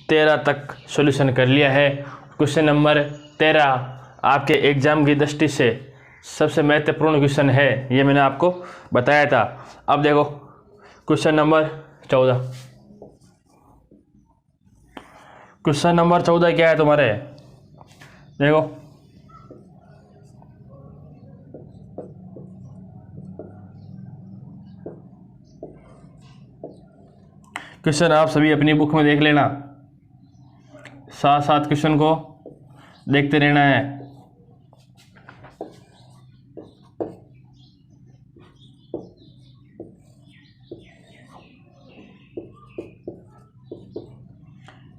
13 तक सॉल्यूशन कर लिया है। क्वेश्चन नंबर 13 आपके एग्जाम की दृष्टि से सबसे महत्वपूर्ण क्वेश्चन है, ये मैंने आपको बताया था। अब देखो क्वेश्चन नंबर 14। क्वेश्चन नंबर 14 क्या है तुम्हारे, देखो क्वेश्चन आप सभी अपनी बुक में देख लेना, साथ साथ क्वेश्चन को देखते रहना है।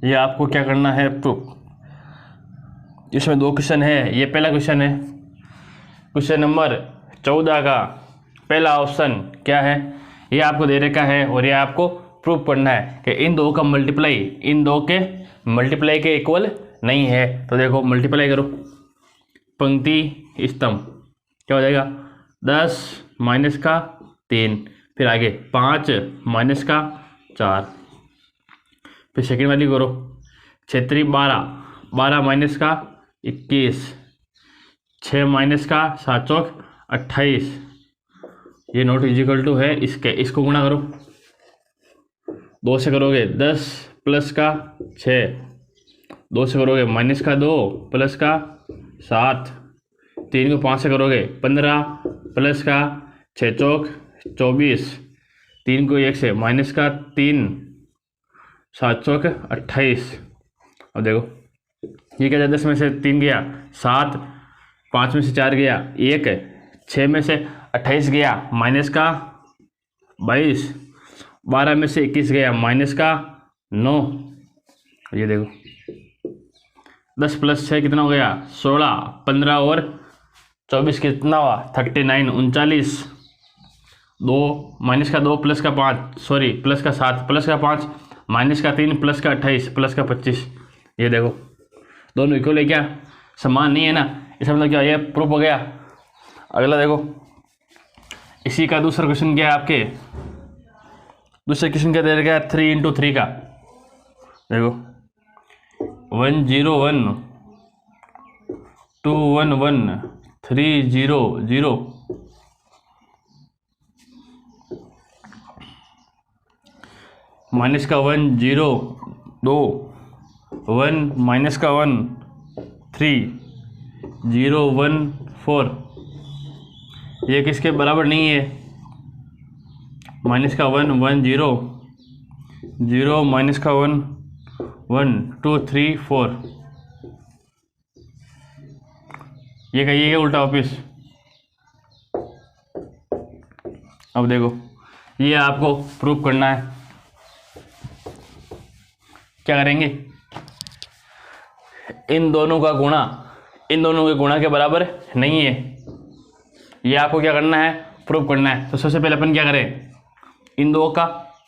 ये आपको क्या करना है, प्रूफ। इसमें 2 क्वेश्चन है। ये पहला क्वेश्चन है, क्वेश्चन नंबर 14 का पहला ऑप्शन क्या है, ये आपको दे रखा है और ये आपको प्रूफ करना है कि इन दो का मल्टीप्लाई इन दो के मल्टीप्लाई के इक्वल नहीं है। तो देखो मल्टीप्लाई करो, पंक्ति स्तंभ क्या हो जाएगा, 10 माइनस का 3, फिर आगे 5 माइनस का 4, फिर सेकेंड वाली करो, क्षेत्रीय 12 माइनस का 21, 6 माइनस का 7 चौक 28, ये नॉट इजिकल टू है इसके, इसको गुणा करो 2 से करोगे 10 प्लस का 6, 2 से करोगे माइनस का 2 प्लस का 7, 3 को 5 से करोगे 15 प्लस का 6 चौक 24, 3 को 1 से माइनस का 3, 7 चौक 28। अब देखो ये क्या, 10 में से 3 गया 7, 5 में से 4 गया 1, 6 में से 28 गया माइनस का 22, 12 में से 21 गया माइनस का 9। ये देखो 10 प्लस 6 कितना हो गया 16, 15 और 24 कितना हुआ 39, 39, 2 माइनस का 2 प्लस का 5 सॉरी प्लस का 7 प्लस का 5 माइनस का 3 प्लस का 28 प्लस का 25। ये देखो दोनों इक्वल है क्या, समान नहीं है ना, इसका मतलब क्या, ये प्रूफ हो गया। अगला देखो, इसी का दूसरा क्वेश्चन क्या है आपके, दूसरे क्वेश्चन क्या दे रखा है 3 इंटू 3 का, देखो 1 0 1 2 1 1 3 0 0, माइनस का 1 0 2 1 माइनस का 1 3 0 1 4, ये किसके बराबर नहीं है, माइनस का 1 1 0 0 माइनस का 1 1 2 3 4, ये कहिए उल्टा वापिस। अब देखो ये आपको प्रूफ करना है, क्या करेंगे, इन दोनों का गुणा इन दोनों के गुणा के बराबर नहीं है, ये आपको क्या करना है, प्रूफ करना है। तो सबसे पहले अपन क्या करें, इन दो का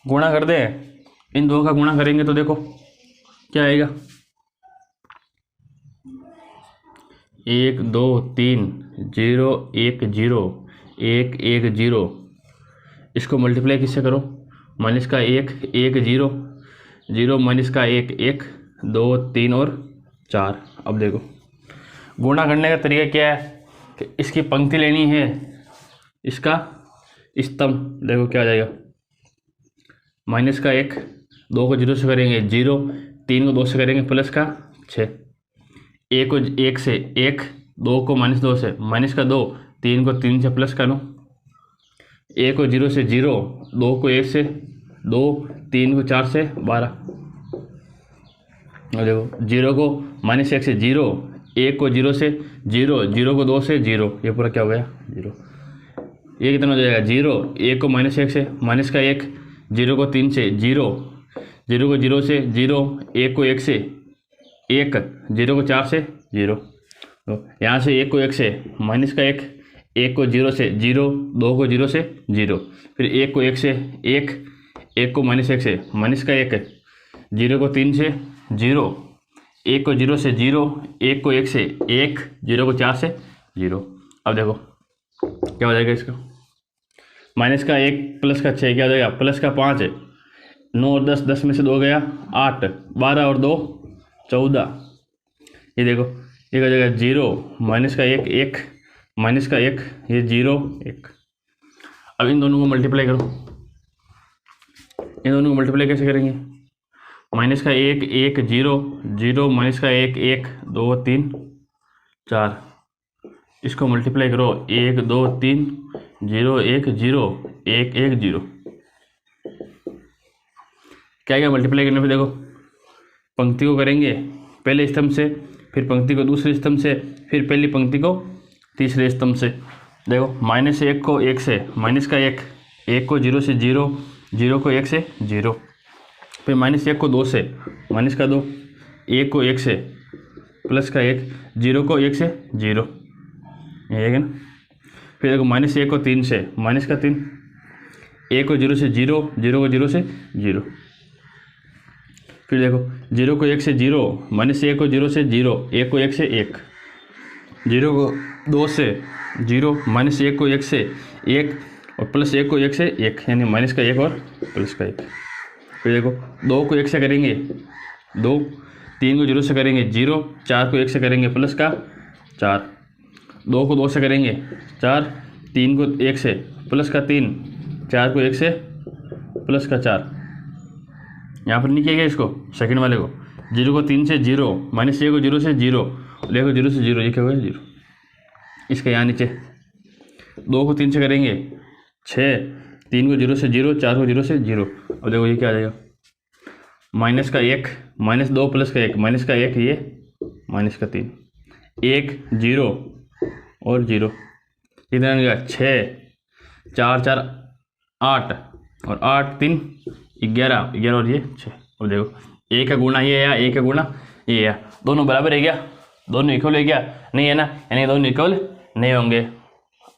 गुणा कर दें, इन दो का गुणा करेंगे तो देखो क्या आएगा, 1 2 3 0 1 0 1 1 0, इसको मल्टीप्लाई किससे करो, माइनस का 1 1 0 0 माइनस का 1 1 2 3 और 4। अब देखो गुणा करने का तरीका क्या है कि इसकी पंक्ति लेनी है, इसका स्तंभ, देखो क्या आ जाएगा, माइनस का 1 2 को 0 से करेंगे 0, 3 को 2 से करेंगे प्लस का 6, 1 को 1 से 1, 2 को माइनस 2 से माइनस का 2, 3 को 3 से प्लस का 9, 1 को 0 से 0, 2 को 1 से 2, 3 को 4 से 12। और देखो 0 को माइनस 1 से 0, 1 को 0 से 0, 0 को 2 से 0, ये पूरा क्या हो गया 0। ये कितना हो जाएगा 0, 1 को माइनस 1 से माइनस का 1, 0 को 3 से 0, 0 को 0 से 0, 1 को 1 से 1, 0 को 4 से 0। तो यहाँ से 1 को 1 से माइनस का 1, 1 को 0 से 0, 2 को 0 से 0, फिर 1 को 1 से 1, 1 को माइनस 1 से माइनस का 1, 0 को 3 से 0, 1 को 0 से 0, 1 को 1 से 1, 0 को 4 से 0। अब देखो क्या हो जाएगा इसका, माइनस का 1 प्लस का 6 क्या हो जाएगा प्लस का 5, 9 और 10, 10 में से 2 गया 8, 12 और 2 14। ये देखो ये हो जाएगा 0 माइनस का 1 1 माइनस का 1, ये 0 1। अब इन दोनों को मल्टीप्लाई करो, इन दोनों को मल्टीप्लाई कैसे करेंगे? माइनस का 1 1 0 0 माइनस का 1 1 2 3 4, इसको मल्टीप्लाई करो 1 2 3 0 1 0 1 1 0। क्या क्या मल्टीप्लाई करने पे देखो, पंक्ति को करेंगे पहले स्तंभ से, फिर पंक्ति को दूसरे स्तंभ से, फिर पहली पंक्ति को तीसरे स्तंभ से। देखो माइनस 1 को 1 से, माइनस का 1 1 को 0 से 0 0 को 1 से 0, फिर माइनस 1 को 2 से, माइनस का 2 1 को 1 से, प्लस का 1 0 को 1 से 0, ये है ना। फिर देखो माइनस 1 को 3 से, माइनस का 3 1 को 0 से 0 0 को 0 से 0। फिर देखो 0 को 1 से 0, माइनस 1 को 0 से 0 1 को 1 से 1, 0 को 2 से 0 माइनस 1 को 1 से 1 और प्लस 1 को 1 से 1, यानी माइनस का 1 और प्लस का 1। फिर देखो 2 को 1 से करेंगे 2, 3 को 0 से करेंगे 0, 4 को 1 से करेंगे प्लस का 4, 2 को 2 से करेंगे 4, 3 को 1 से प्लस का 3, 4 को 1 से प्लस का 4। यहाँ पर नहीं किया गया इसको, सेकंड वाले को 0 को 3 से 0, माइनस 1 को 0 से 0 और 1 को 0 से 0, ये क्या हो गया 0। इसके यहाँ नीचे 2 को 3 से करेंगे 6, 3 को 0 से 0, 4 को 0 से 0। अब देखो ये क्या आ जाएगा, माइनस का 1 माइनस 2 प्लस का 1, माइनस का 1 ये माइनस का 3, 1 0 और 0, कितना आ गया 6 4 4 8 और 8 3 11 11 और ये 6। अब देखो एक का गुणा ये या एक का गुणा ये या, दोनों बराबर है क्या? दोनों इक्वल है क्या? नहीं है ना, यानी दोनों इक्वल नहीं होंगे।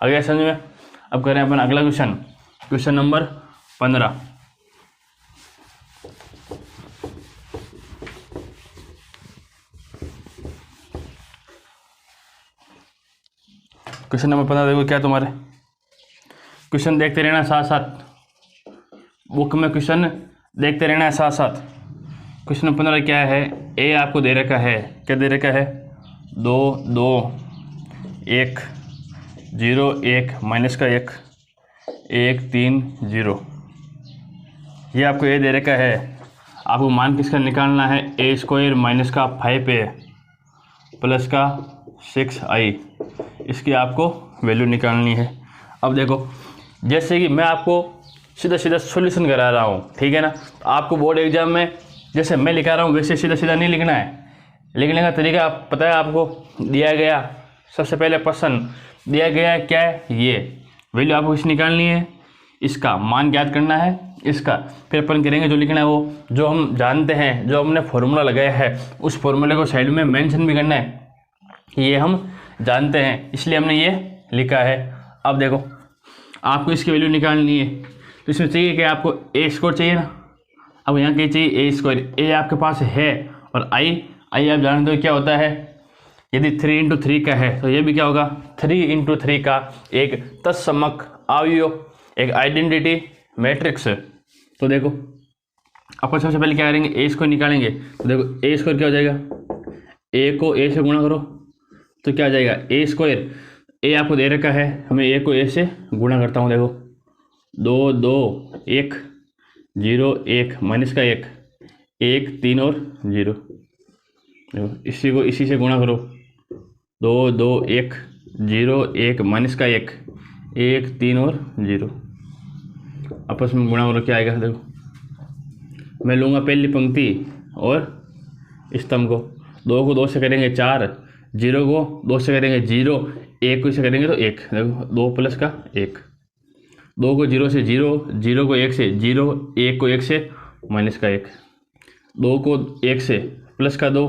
अगले समझ में। अब करें अपन अगला question, question number 15। Question number 15 देखो क्या तुम्हारे, क्वेश्चन देखते रहना साथ साथ, बुक में क्वेश्चन देखते रहना है साथ साथ। क्वेश्चन नंबर 15 क्या है? ए आपको दे रखा है, क्या दे रखा है 2 2 1 0 1 माइनस का 1 1 3 0, ये आपको ए दे रखा है। आपको मान किसका निकालना है? ए स्क्वायर माइनस का 5a प्लस का 6i, इसकी आपको वैल्यू निकालनी है। अब देखो जैसे कि मैं आपको सीधा सीधा सॉल्यूशन करा रहा हूँ, ठीक है ना। तो आपको बोर्ड एग्जाम में जैसे मैं लिखा रहा हूँ वैसे सीधा सीधा नहीं लिखना है, लिखने का तरीका पता है आपको। दिया गया सबसे पहले प्रश्न दिया गया है, क्या है ये वैल्यू आपको इस निकालनी है, इसका मान ज्ञात करना है इसका, फिर अपन करेंगे जो लिखना है वो, जो हम जानते हैं, जो हमने फॉर्मूला लगाया है उस फॉर्मूले को साइड में मेंशन भी करना है, ये हम जानते हैं इसलिए हमने ये लिखा है। अब देखो आपको इसकी वैल्यू निकालनी है, तो इसमें चाहिए कि आपको ए स्क्वायर चाहिए ना। अब यहाँ क्या चाहिए? ए स्क्वायर, ए आपके पास है और आई आप जानते हो क्या होता है, यदि 3 इंटू 3 का है तो ये भी क्या होगा 3 इंटू 3 का एक तत्समक अवयव, एक आइडेंटिटी मैट्रिक्स। तो देखो अपन सबसे पहले क्या करेंगे, ए स्क्वायर निकालेंगे। तो देखो ए स्क्वायर क्या हो जाएगा, ए को ए से गुणा करो तो क्या आ जाएगा ए स्क्वायर, ए आपको दे रखा है, हमें ए को ए से गुणा करता हूँ। देखो 2 2 1 0 1 माइनस का 1 1 3 और 0, देखो इसी को इसी से गुणा करो 2 2 1 0 1 माइनस का 1 1 3 और 0, आपस में गुणा करो क्या आएगा। देखो मैं लूँगा पहली पंक्ति और स्तंभ को, 2 को 2 से करेंगे 4, 0 को 2 से करेंगे 0, 1 को से करेंगे तो 1, देखो 2 प्लस का 1, 2 को 0 से 0, 0 को 1 से 0, 1 को 1 से माइनस का 1, 2 को 1 से प्लस का 2,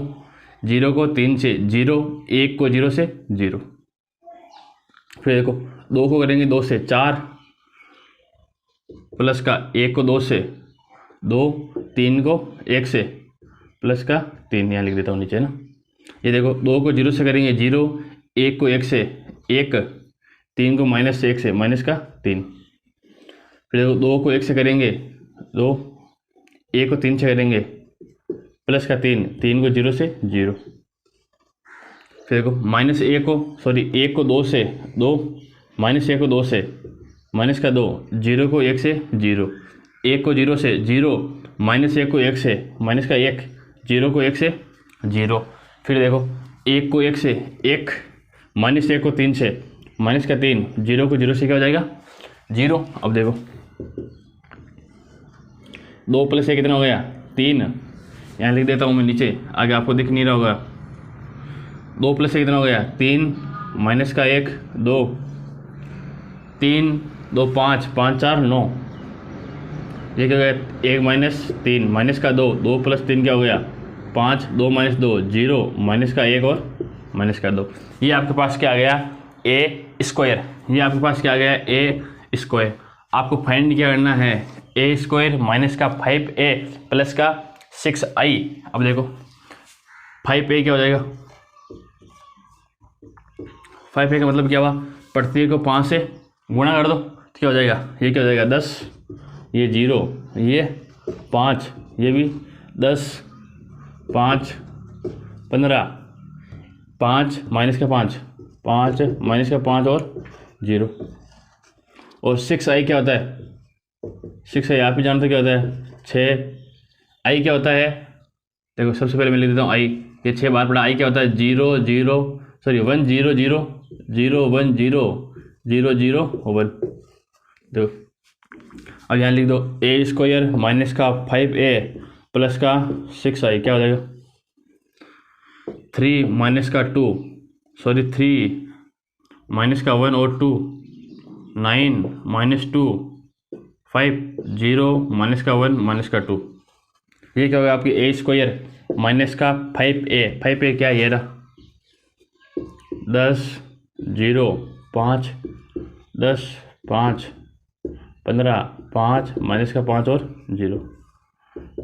0 को 3 से 0, 1 को 0 से 0। फिर देखो 2 को करेंगे 2 से 4 प्लस का 1 को 2 से 2, 3 को 1 से प्लस का 3, यहाँ लिख देता हूँ नीचे ना। ये देखो 2 को 0 से करेंगे 0, 1 को 1 से 1, 3 को माइनस से 1 से माइनस का 3। फिर देखो 2 को 1 से करेंगे 2, ए को 3 से करेंगे, प्लस का 3, 3 को 0 से 0। फिर देखो माइनस ए को, सॉरी 1 को 2 से 2, माइनस ए को 2 से, माइनस का 2, 0 को 1 से 0, 1 को 0 से 0, माइनस 1 को 1 से, माइनस का 1, 0 को 1 से 0। फिर देखो 1 को 1 से 1, माइनस 1 को 3 से, माइनस का 3, 0 को 0 से क्या हो जाएगा 0। अब देखो 2 प्लस 1 कितना हो गया 3, यहाँ लिख देता हूँ मैं नीचे, आगे आपको दिख नहीं रहा होगा। 2 प्लस 1 कितना हो गया 3, माइनस का 1 2, 3 2 5, 5 4 9, ये क्या हो गया 1 माइनस 3, माइनस का 2, 2 प्लस 3 क्या हो गया 5, 2 माइनस 2 0, माइनस का 1 और माइनस का 2। ये आपके पास क्या आ गया ए स्क्वायर, ये आपके पास क्या आ गया ए स्क्वायर। आपको फाइंड क्या करना है ए स्क्वायर माइनस का 5a प्लस का 6i। अब देखो 5a क्या हो जाएगा, 5a का मतलब क्या हुआ, प्रत्येक को 5 से गुणा कर दो तो क्या हो जाएगा, ये क्या हो जाएगा 10, ये 0, ये 5, ये भी 10, 5 15, 5 माइनस का 5, 5 माइनस का 5 और 0। और 6i क्या होता है, 6i आप ही जानते क्या होता है 6i क्या होता है। देखो सबसे पहले मैं लिख देता हूँ i, ये 6 बार पड़ा, i क्या होता है 0 0, सॉरी 1 0 0 0 1 0 0 0 1। देखो अब यहाँ लिख दो ए स्क्वायर माइनस का 5a प्लस का 6i क्या हो जाएगा 3 माइनस का 2, सॉरी 3 माइनस का 1 और 2, 9 माइनस 2 5, 0 माइनस का 1 माइनस का 2। ये क्या होगा आपकी ए स्क्वायर माइनस का 5a क्या है ये रहा 10 0 5 10 5 15, 5 माइनस का 5 और 0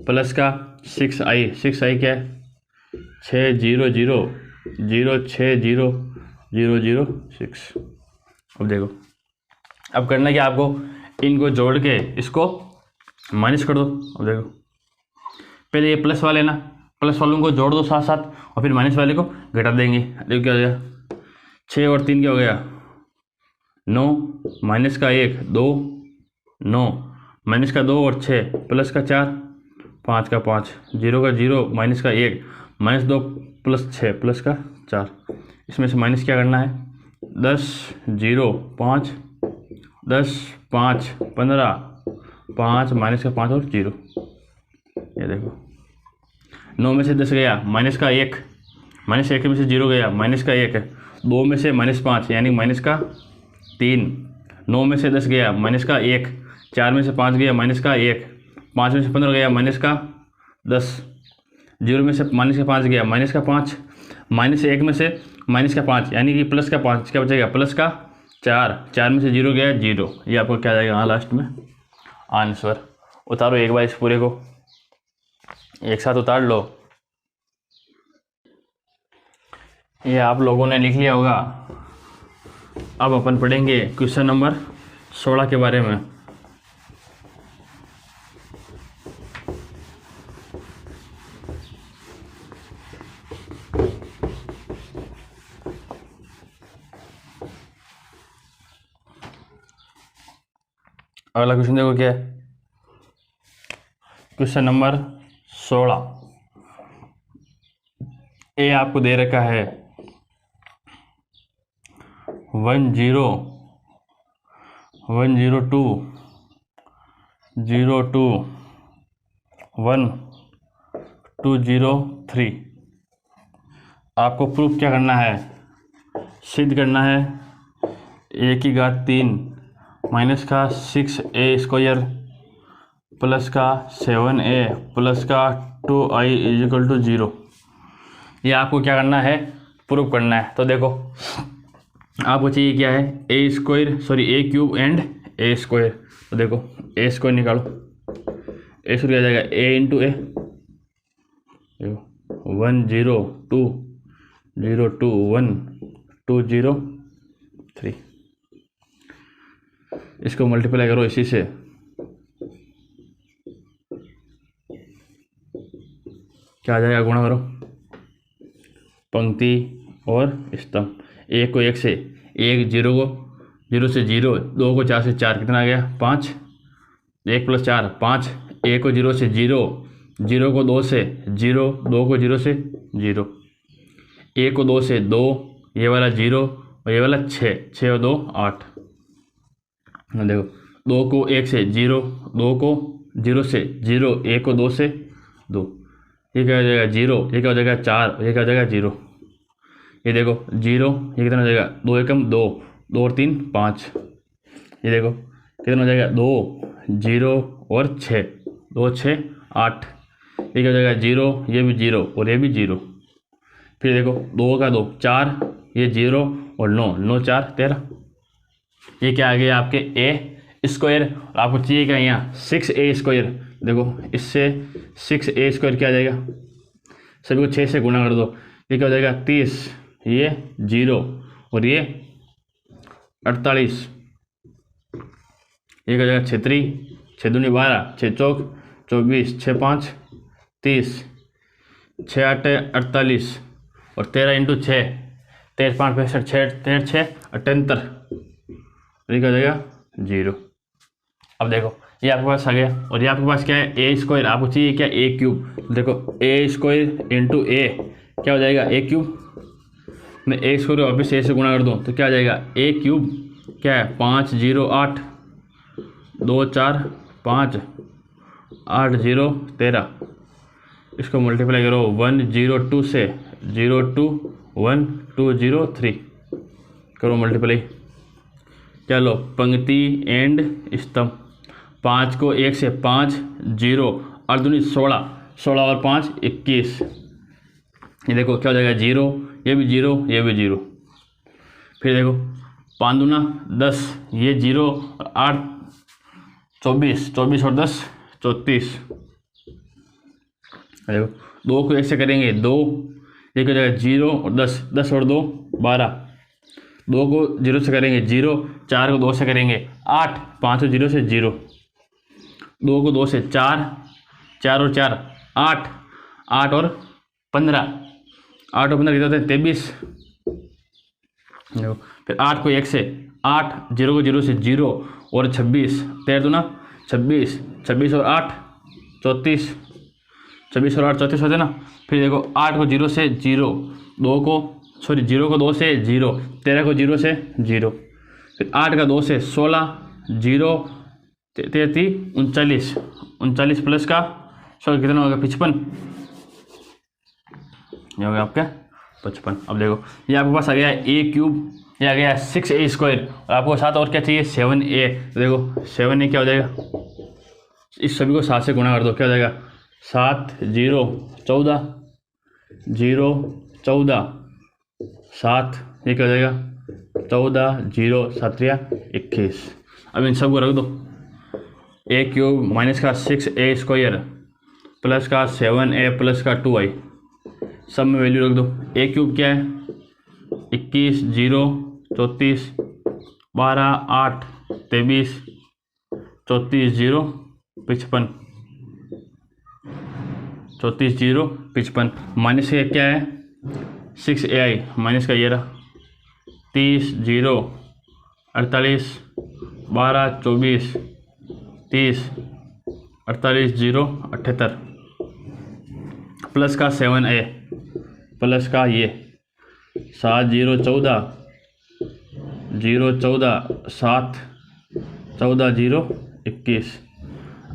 प्लस का 6i क्या है 6 0 0 0 6 0 0 0 6। अब देखो अब करना क्या आपको, इनको जोड़ के इसको माइनस कर दो। अब देखो पहले ये प्लस वाले ना, प्लस वालों को जोड़ दो साथ साथ और फिर माइनस वाले को घटा देंगे। देखो क्या हो गया 6 और 3 क्या हो गया 9, माइनस का 1 2 9, माइनस का 2 और 6 प्लस का 4 5 का 5, 0 का 0, माइनस का 1, माइनस 2 प्लस 6 प्लस का 4। इसमें से माइनस क्या करना है 10 0 5 10 5 15, 5 माइनस का 5 और 0। ये देखो 9 में से 10 गया, माइनस का 1, माइनस 1 में से 0 गया, माइनस का 1, 2 में से माइनस 5 यानी माइनस का 3, 9 में से 10 गया, माइनस का 1, 4 में से 5 गया, माइनस का 1, 5 में से 15 गया, माइनस का 10, 0 में से माइनस का 5 गया, माइनस का 5, माइनस 1 में से माइनस का 5 यानी कि प्लस का 5 क्या बचेगा प्लस का 4, 4 में से 0 गया 0। ये आपको क्या जाएगा हाँ लास्ट में आंसर। उतारो एक बार इस पूरे को एक साथ उतार लो। ये आप लोगों ने लिख लिया होगा। अब अपन पढ़ेंगे क्वेश्चन नंबर 16 के बारे में। अगला क्वेश्चन देखो क्या है, क्वेश्चन नंबर 16। ए आपको दे रखा है 10 102 02 1 203। आपको प्रूफ क्या करना है, सिद्ध करना है ए की घात 3 माइनस का 6a स्क्वायर प्लस का 7a प्लस का 2i इजिकल टू 0। ये आपको क्या करना है प्रूफ करना है। तो देखो आपको चाहिए क्या है a square sorry a cube and a square. तो देखो ए स्क्वायर निकालो, ए स्क्वायर आ जाएगा ए इंटू ए, 102 02 1 203। इसको मल्टीप्लाई करो इसी से, क्या आ जाएगा, गुणा करो पंक्ति और स्तंभ। एक को एक से, एक जीरो को जीरो से जीरो, दो को चार से चार, कितना आ गया 5, 1 + 4 5, एक को जीरो से जीरो, जीरो को दो से जीरो, दो को जीरो से जीरो, एक को दो से दो, ये वाला जीरो और ये वाला 6, 6 और 2 8। देखो दो को एक से जीरो, दो को जीरो से जीरो, एक को दो से दो, ये क्या हो जाएगा जीरो, ये क्या हो जाएगा 4, ये क्या हो जाएगा जीरो। ये देखो जीरो, ये कितना हो जाएगा 2 एकम 2, 2 और 3 5। ये देखो कितना हो जाएगा 2 0 और 6, 2 6 8। ये क्या हो जाएगा जीरो, ये भी जीरो और ये भी जीरो। फिर देखो 2 का 2 4, ये जीरो और 9, 9 4 13। ये क्या आ गया आपके ए स्क्वायर, और आपको चाहिए क्या यहाँ 6a²। देखो इससे 6a² क्या आ जाएगा, सभी को 6 से गुणा कर दो, ये क्या हो जाएगा 30, ये 0 और ये 48। ये क्या हो जाएगा 36, 6 दूनी 12, 6 चौक 24, 6 5 30, 6 8 48 और 13 × 6, 13 5 65, 13 6 78। ये क्या हो जाएगा 0। अब देखो ये आपके पास आ गया, और ये आपके पास क्या है a², आपको चाहिए क्या a³। देखो a² × a क्या हो जाएगा a³ मैं a² वापस a से गुणा कर दूँ तो क्या आ जाएगा a³ क्या है 5 0 8, 2 4 5 8 0 13। इसको मल्टीप्लाई करो 1 0 2 से, 0 2 1 2 0 3 करो मल्टीप्लाई। क्या लो पंक्ति एंड स्तंभ, 5 को 1 से 5 0 और दूनी 16, 16 और 5 21। ये देखो क्या हो जाएगा 0, ये भी 0, ये भी 0। फिर देखो 5 दूना 10, ये 0 और 8 24, 24 और 10 34। देखो 2 को 1 से करेंगे 2, ये क्या हो जाएगा 0 और 10, 10 और 2 12। 2 को 0 से करेंगे 0, 4 को 2 से करेंगे 8, 5 और 0 से 0, 2 को 2 से 4, 4 और 4 8, 8 और 15, 8 और 15 कितने होते हैं 23। फिर 8 को 1 से 8, 0 को 0 से 0 और 26, 13 दूना 26, 26 और 8 34, 26 और 8 34 होते ना। फिर देखो 8 को 0 से 0, 2 को 0 को 2 से 0, 13 को 0 से 0, फिर 8 का 2 से 16, 0 33 39, 39 प्लस का 100 कितना होगा 55, ये हो गया आपका 55। अब देखो ये आपके पास आ गया a³, ये आ गया 6a², और आपको साथ और क्या चाहिए 7a। तो देखो 7a क्या हो जाएगा, इस सभी को 7 से गुणा कर दो, क्या हो जाएगा 7 0 14, 0 14 7, ये क्या हो जाएगा 14 0 7 21। अब इन सब को रख दो, a³ माइनस का 6a² प्लस का 7a प्लस का 2i, सब में वैल्यू रख दो। a³ क्या है 21 0 34 12 8 23 34 0 55, 34 0 55। माइनस का क्या है 6ai, माइनस का ये रहा 30 0 48 12 24 30 48 0 78, प्लस का 7a प्लस का ये 7 0 14 0 14 7 14 0 21।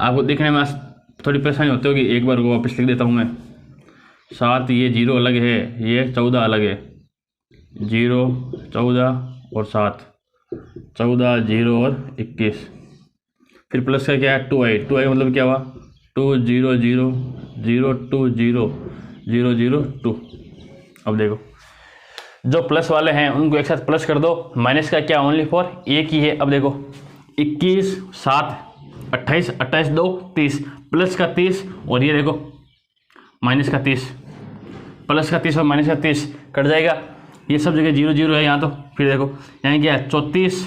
आपको देखने में थोड़ी परेशानी होती होगी, एक बार को वापस लिख देता हूँ मैं। 7 ये 0 अलग है, ये 14 अलग है, 0 14 और 7 14 0 और 21। फिर प्लस का क्या है 2i, 2i मतलब क्या हुआ 2 0 0 0 2 0 0 0 2। अब देखो जो प्लस वाले हैं उनको एक साथ प्लस कर दो, माइनस का क्या ओनली फॉर एक ही है। अब देखो 21 7 28 28 2 30, प्लस का 30 और ये देखो माइनस का 30, प्लस का 30 और माइनस का 30 कट जाएगा, ये सब जगह 0 0 है यहाँ। तो फिर देखो यहाँ क्या है 34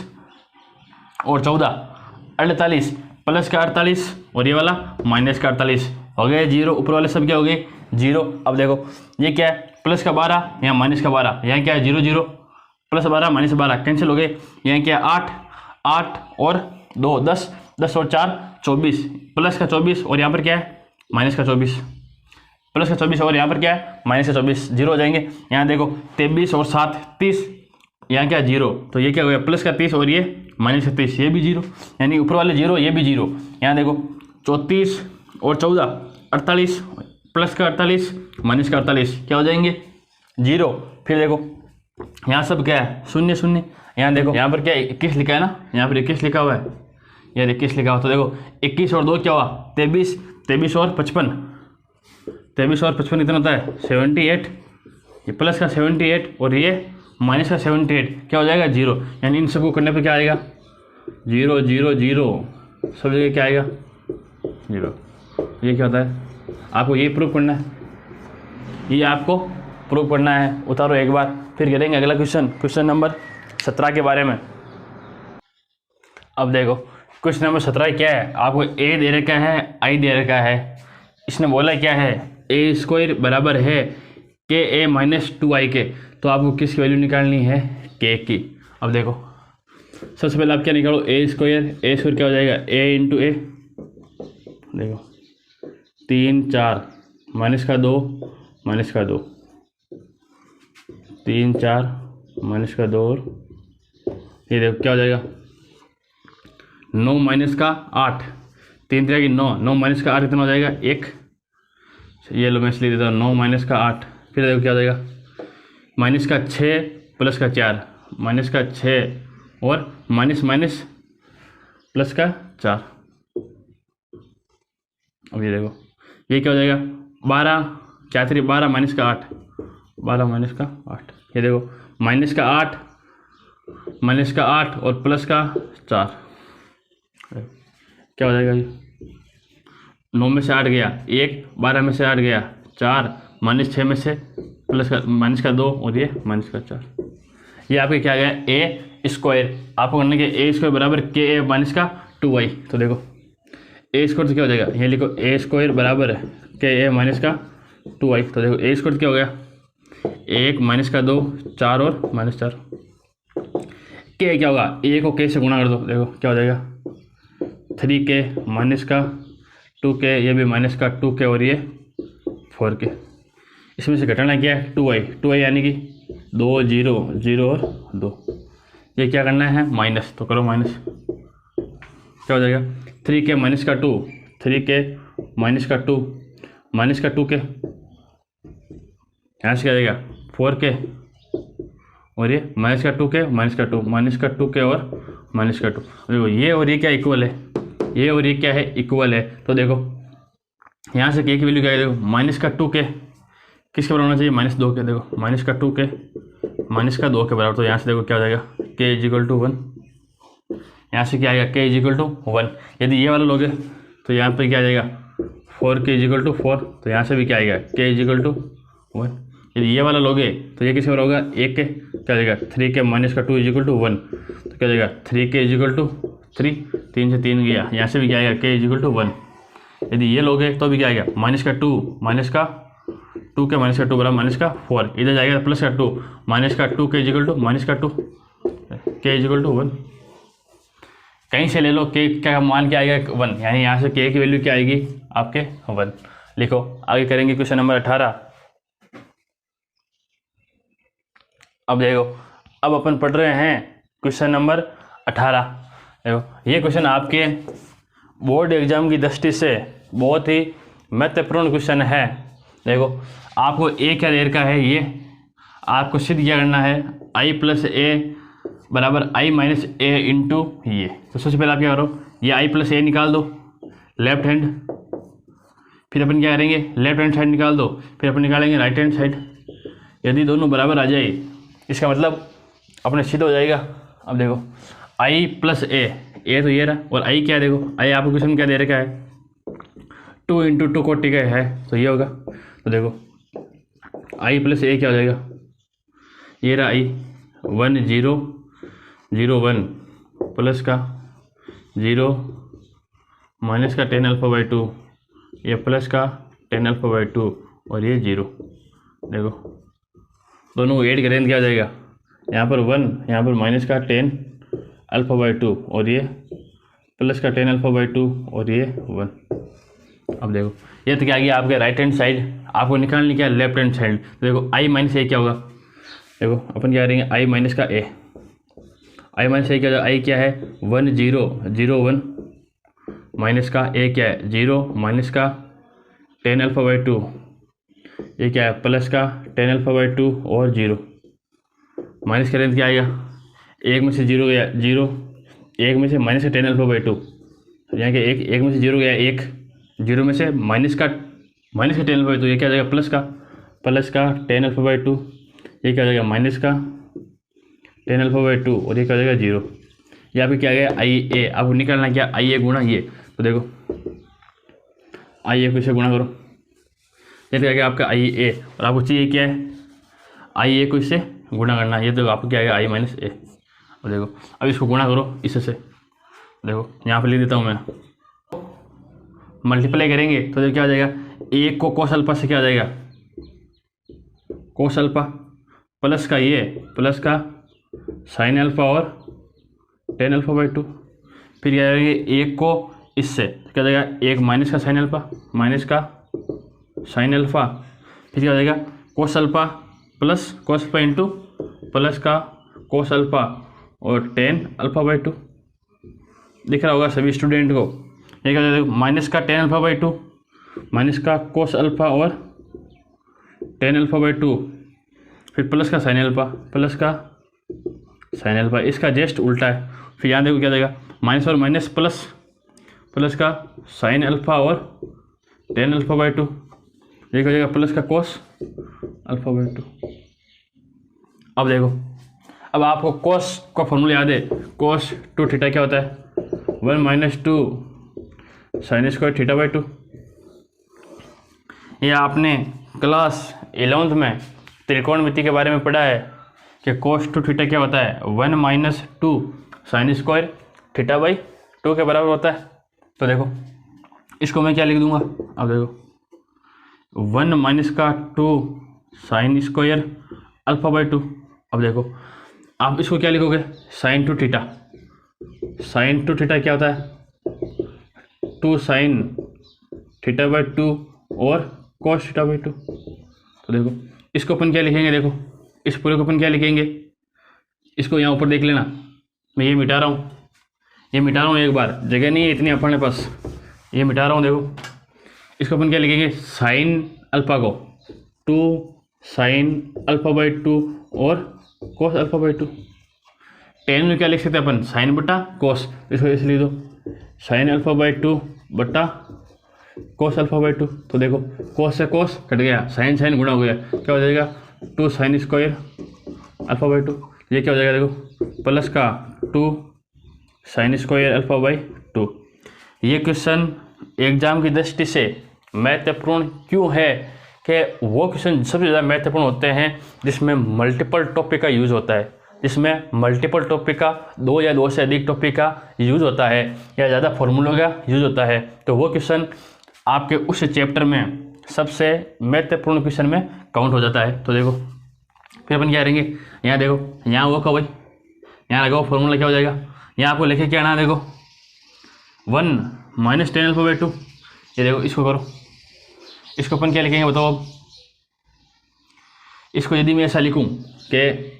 और 14 48, प्लस का 48 और ये वाला माइनस का 48 हो गए 0, ऊपर वाले सब क्या हो गए जीरो। अब देखो ये क्या है, प्लस का 12 यहाँ माइनस का 12, यहाँ क्या है 0 0, प्लस 12 माइनस 12 कैंसिल हो गए, यहाँ क्या है 8 8 और 2 10, 10 और 4 24, प्लस का 24 और यहाँ पर क्या है माइनस का 24, प्लस का 24 और यहाँ पर क्या है माइनस का 24, जीरो हो जाएंगे। यहाँ देखो 23 और 7 30, यहाँ क्या जीरो, तो ये क्या हो गया प्लस का 30 और ये माइनस का 30, ये भी जीरो, यानी ऊपर वाले जीरो ये भी जीरो। यहाँ देखो 34 और 14 48, प्लस का 48 माइनस का 48 क्या हो जाएंगे जीरो। फिर देखो यहाँ सब क्या है शून्य शून्य, यहाँ देखो यहाँ पर क्या 21 लिखा है ना, यहाँ पर 21 लिखा हुआ है, यार 21 लिखा हुआ, तो देखो 21 और 2 क्या हुआ 23, 23 और 55, 23 और 55 कितना होता है 78, ये प्लस का 78 और ये माइनस का 78 क्या हो जाएगा जीरो, यानी इन सबको करने पर क्या आएगा 0 0 0, सब जगह क्या आएगा जीरो। ये क्या होता है, आपको ये प्रूव करना है, ये आपको प्रूव करना है। उतारो एक बार, फिर करेंगे अगला क्वेश्चन, क्वेश्चन नंबर 17 के बारे में। अब देखो क्वेश्चन नंबर 17 क्या है, आपको ए दे रखा है आई दे रखा है, इसने बोला क्या है ए स्क्वायर बराबर है के ए माइनस 2i के, तो आपको किसकी वैल्यू निकालनी है के की। अब देखो सबसे पहले आप क्या निकालो ए स्क्वायर क्या हो जाएगा ए इंटू ए, देखो 3 4 माइनस का 2 माइनस का 2, 3 4 माइनस का 2 और ये देखो क्या हो जाएगा 9 माइनस का 8, 3 3 की 9, 9 माइनस का 8 कितना हो जाएगा 1, ये लो मैं इसलिए देता हूँ 9 माइनस का 8, फिर देखो क्या हो जाएगा माइनस का 6 प्लस का 4, माइनस का 6 और माइनस माइनस प्लस का 4। अब ये देखो ये क्या हो जाएगा 12 4 3 12 माइनस का 8, 12 माइनस का 8, ये देखो माइनस का 8 माइनस का 8 और प्लस का 4, क्या हो जाएगा ये 9 में से 8 गया 1, 12 में से 8 गया 4, माइनस 6 में से प्लस का माइनस का 2 और ये माइनस का 4, ये आपके क्या गया ए स्क्वायर, आपको करने के ए स्क्वायर बराबर के ए माइनस का 2i। तो देखो ए स्क्वायर तो क्या हो जाएगा, ये लिखो ए स्क्वायर बराबर के ए माइनस का 2i, तो देखो ए स्क्वायर क्या हो गया 1 माइनस का 2 4 और माइनस 4, के क्या होगा ए को के से गुणा कर दो, देखो क्या हो जाएगा 3k माइनस का 2k, ये भी माइनस का 2k और ये 4k, इसमें से घटाना क्या है 2i यानी कि 2 0 0 और 2, ये क्या करना है माइनस, तो करो माइनस, क्या हो जाएगा 3k माइनस का 2, 3k माइनस का 2 माइनस का 2k, यहाँ से क्या जाएगा 4k और ये माइनस का 2k माइनस का 2 माइनस का 2k और माइनस का 2, देखो ये और ये क्या इक्वल है, ये और ये क्या है इक्वल है, तो देखो यहाँ से k की वैल्यू क्या है, देखो माइनस का 2k किसके बराबर होना चाहिए -2 के, देखो माइनस का 2k माइनस का 2 के बराबर, तो यहाँ से देखो क्या हो जाएगा k इजिकल टू 1, यहाँ से क्या आएगा k इजिकल टू 1, यदि ये वाला लोगे तो यहाँ पर क्या आ जाएगा 4k इजिकल टू 4, तो यहाँ से भी क्या आएगा k इजिकल टू 1, यदि ये वाला लोगे तो ये किसके बराबर होगा 1 के, क्या जाएगा 3k माइनस का 2 इजिकल टू 1, तो क्या जाएगा 3k इजिकल टू 3, 3 से 3 गया, यहाँ से भी क्या आएगा k इजिकल टू 1, यदि ये लोगे तो भी क्या आएगा माइनस का 2 माइनस का 2 के माइनस का 2 बराबर माइनस का 4, इधर जाएगा प्लस का 2 माइनस का 2 के इजिकल टू माइनस का 2 k इजिकल टू 1, कहीं से ले लो k का मान क्या आएगा 1, यानी यहाँ से k की वैल्यू क्या आएगी आपके 1। लिखो आगे करेंगे क्वेश्चन नंबर 18। अब देखो अब अपन पढ़ रहे हैं क्वेश्चन नंबर 18। देखो ये क्वेश्चन आपके बोर्ड एग्जाम की दृष्टि से बहुत ही महत्वपूर्ण क्वेश्चन है। देखो आपको ए क्या दे रखा है, ये आपको सिद्ध क्या करना है i प्लस ए बराबर i माइनस ए इंटू ये। तो सबसे पहले आप क्या करो, ये i प्लस ए निकाल दो लेफ्ट हैंड, फिर अपन क्या करेंगे लेफ्ट हैंड साइड निकाल दो, फिर अपन निकालेंगे राइट हैंड साइड। यदि दोनों बराबर आ जाए इसका मतलब अपने सिद्ध हो जाएगा। अब देखो i प्लस ए तो ये रहा, और i क्या है, देखो i आपको क्वेश्चन में क्या दे रखा है 2 इंटू 2 कोटि का है, तो ये होगा। तो देखो i प्लस ए क्या हो जाएगा, ये रहा i 1 0 0 1 प्लस का 0 माइनस का 10 अल्फा बाई 2, ये प्लस का 10 अल्फा बाई 2 और ये 0। देखो दोनों को ऐड करें तो क्या हो जाएगा, यहाँ पर 1, यहाँ पर माइनस का tan α/2 और ये प्लस का tan α/2 और ये 1। अब देखो ये तो क्या आ गया आपके राइट हैंड साइड, आपको निकालनी क्या है लेफ्ट हैंड साइड। तो देखो i माइनस ए क्या होगा, देखो अपन क्या करेंगे i माइनस का a, i माइनस ए क्या होगा, i क्या है 1 0 0 1 माइनस का a क्या है 0 माइनस का tan α/2, ये क्या है प्लस का tan α/2 और 0 माइनस करें तो क्या आएगा, एक में से 0 गया 0, एक में से माइनस का tan α/2, यहाँ के एक में से 0 गया 1, 0 में से माइनस का tan α/2, ये क्या आ जाएगा प्लस का tan α/2, ये क्या आ जाएगा माइनस का tan α/2 और ये क्या आ जाएगा 0। यहाँ पे क्या आ गया IA, आपको निकालना क्या IA गुणा ये। तो देखो IA को इससे गुणा करो, ये तो आ गया आपका IA और आपको चाहिए क्या है IA को इससे गुणा करना। ये तो आपको क्या आएगा I माइनस A। और देखो अब इसको गुणा करो इससे, देखो यहाँ पे लिख देता हूँ मैं, मल्टीप्लाई करेंगे तो देखो क्या आ जाएगा, एक को कोस अल्फा से क्या आ जाएगा कोस अल्फा प्लस का ये प्लस का साइन अल्फा और tan α/2, फिर क्या करेंगे एक को इससे क्या आ जाएगा, एक माइनस का साइन अल्फा माइनस का साइन अल्फा, फिर क्या आ जाएगा cos alpha plus cos alpha into plus का कोस अल्फा और tan α/2। दिख रहा होगा सभी स्टूडेंट को, ये क्या देखो माइनस का tan α/2 माइनस का कोस अल्फा और tan α/2, फिर प्लस का साइन अल्फा प्लस का साइन अल्फा, इसका जस्ट उल्टा है। फिर यहाँ देखो क्या देगा माइनस और माइनस प्लस का साइन अल्फा और tan α/2, ये क्या हो जाएगा प्लस का कोस α/2। अब देखो अब आपको कोस का फॉर्मूला याद है, कोस 2 थीटा क्या होता है 1 माइनस 2 साइन स्क्वायर θ/2। ये आपने क्लास 11th में त्रिकोणमिति के बारे में पढ़ा है कि कोस 2 थीटा क्या होता है 1 माइनस 2 साइन स्क्वायर θ/2 के बराबर होता है। तो देखो इसको मैं क्या लिख दूंगा, अब देखो 1 माइनस का 2 साइन स्क्वायर α/2। अब देखो आप इसको क्या लिखोगे साइन 2 थीटा, साइन 2 थीटा क्या होता है 2 साइन θ/2 और cos θ/2। तो देखो इसको अपन क्या लिखेंगे, देखो इस पूरे को अपन क्या लिखेंगे, इसको यहाँ ऊपर देख लेना, मैं ये मिटा रहा हूँ एक बार, जगह नहीं है इतनी अपने पास, ये मिटा रहा हूँ। देखो इसको अपन क्या लिखेंगे साइन अल्फा को 2 साइन α/2 और cos α/2। tan में क्या लिख सकते हैं अपन साइन बटा कोस, इसको ऐसे लिख दो साइन α/2 बटा कोस α/2। तो देखो कोस से कोस कट गया, साइन गुणा हो गया, क्या हो जाएगा 2 साइन स्क्वायर α/2, ये क्या हो जाएगा देखो प्लस का 2 साइन स्क्वायर α/2। ये क्वेश्चन एग्जाम की दृष्टि से महत्वपूर्ण क्यों है कि वो क्वेश्चन सबसे ज़्यादा महत्वपूर्ण होते हैं जिसमें मल्टीपल टॉपिक का यूज़ होता है, जिसमें मल्टीपल टॉपिक का 2 या 2 से अधिक टॉपिक का यूज़ होता है या ज़्यादा फॉर्मूलों का यूज़ होता है। तो वो क्वेश्चन आपके उस चैप्टर में सबसे महत्वपूर्ण क्वेश्चन में काउंट हो जाता है। तो देखो फिर अपन क्या करेंगे, यहाँ देखो यहाँ वो का वही यहाँ लगाओ फॉर्मूला क्या हो जाएगा, यहाँ आपको लिखे क्या आना, देखो 1 माइनस tan α/2। ये देखो इसको करो, इसको अपन क्या लिखेंगे बताओ। अब इसको यदि मैं ऐसा लिखूं कि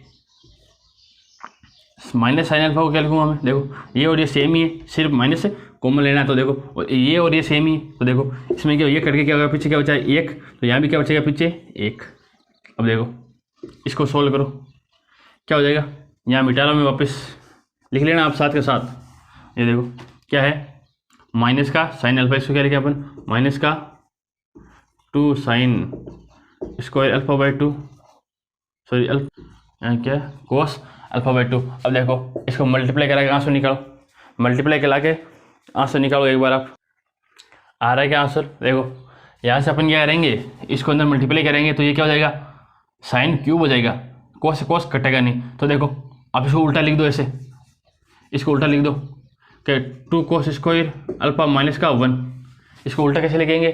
माइनस साइन अल्फा को क्या लिखूंगा मैं, देखो ये और ये सेम ही है, सिर्फ माइनस से कॉमन लेना है। तो देखो और ये और ये सेम ही है, तो देखो इसमें क्या ये करके क्या होगा पीछे क्या बचा है 1, तो यहाँ भी क्या बचेगा पीछे 1। अब देखो इसको सोल्व करो क्या हो जाएगा, यहाँ मिटा रहा हूँ मैं, वापस लिख लेना आप साथ के साथ। ये देखो क्या है माइनस का साइन अल्फा, इसको क्या लिखा अपन माइनस का 2 साइन स्क्वायर α/2 सॉरी यहाँ क्या कोस α/2। अब देखो इसको मल्टीप्लाई करा के आंसर निकालो, मल्टीप्लाई करा के आंसर निकालो एक बार आप, आ रहा है क्या आंसर। देखो यहाँ से अपन क्या करेंगे, इसको अंदर मल्टीप्लाई करेंगे तो ये क्या हो जाएगा साइन क्यूब हो जाएगा, कोस से कोस कटेगा नहीं। तो देखो आप इसको उल्टा लिख दो, ऐसे इसको उल्टा लिख दो कि 2 cos स्क्वायर अल्फा माइनस का 1। इसको उल्टा कैसे लिखेंगे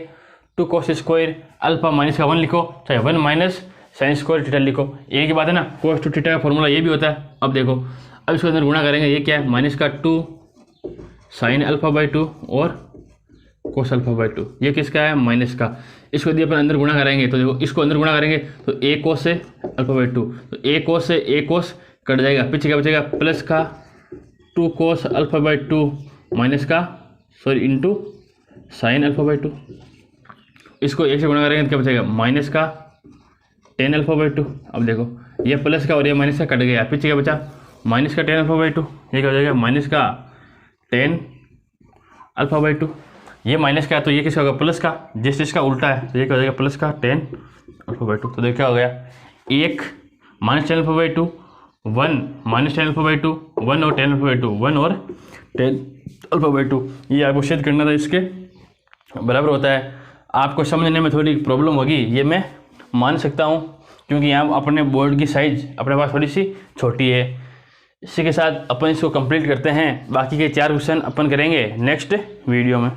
2 cos स्क्वायर अल्फा माइनस का 1 लिखो, चाहे 1 माइनस साइन स्क्वायर थीटा लिखो, एक ही बात है ना। cos 2 थीटा का फॉर्मूला ये भी होता है। अब देखो, अब इसको अंदर गुणा करेंगे, ये क्या है माइनस का 2 साइन अल्फा बाई 2 और कोस अल्फा बाई 2, ये किसका है माइनस का। इसको यदि अपन अंदर गुणा करेंगे तो देखो, इसको अंदर गुणा करेंगे तो ए कोस से अल्फा बाई 2, तो ए कोस से ए कोस कट जाएगा, पीछे क्या बचेगा प्लस का 2 कोस अल्फा बाई 2 माइनस का इंटू साइन अल्फा बाई 2। इसको एक से गुणा करेंगे तो क्या बचेगा माइनस का 10 अल्फा बाई 2। अब देखो, ये प्लस का और ये माइनस का कट गया, पीछे क्या बचा माइनस का 10 अल्फा बाई 2, ये क्या हो जाएगा माइनस का 10 अल्फा बाई 2। ये माइनस का है तो ये किसका होगा प्लस का, जिस चीज़ का उल्टा है तो ये क्या हो जाएगा प्लस का 10 अल्फा बाई 2। तो देखो क्या हो गया, एक minus 10 alpha by 2, 1 minus 10 alpha by 2, 1 और 10 अल्फा बाई 2, 1 और 10 अल्फा बाई 2। ये आपको सिद्ध करना था, इसके बराबर होता है। आपको समझने में थोड़ी प्रॉब्लम होगी, ये मैं मान सकता हूँ, क्योंकि यहाँ अपने बोर्ड की साइज अपने पास थोड़ी सी छोटी है। इसी के साथ अपन इसको कंप्लीट करते हैं, बाकी के 4 क्वेश्चन अपन करेंगे नेक्स्ट वीडियो में।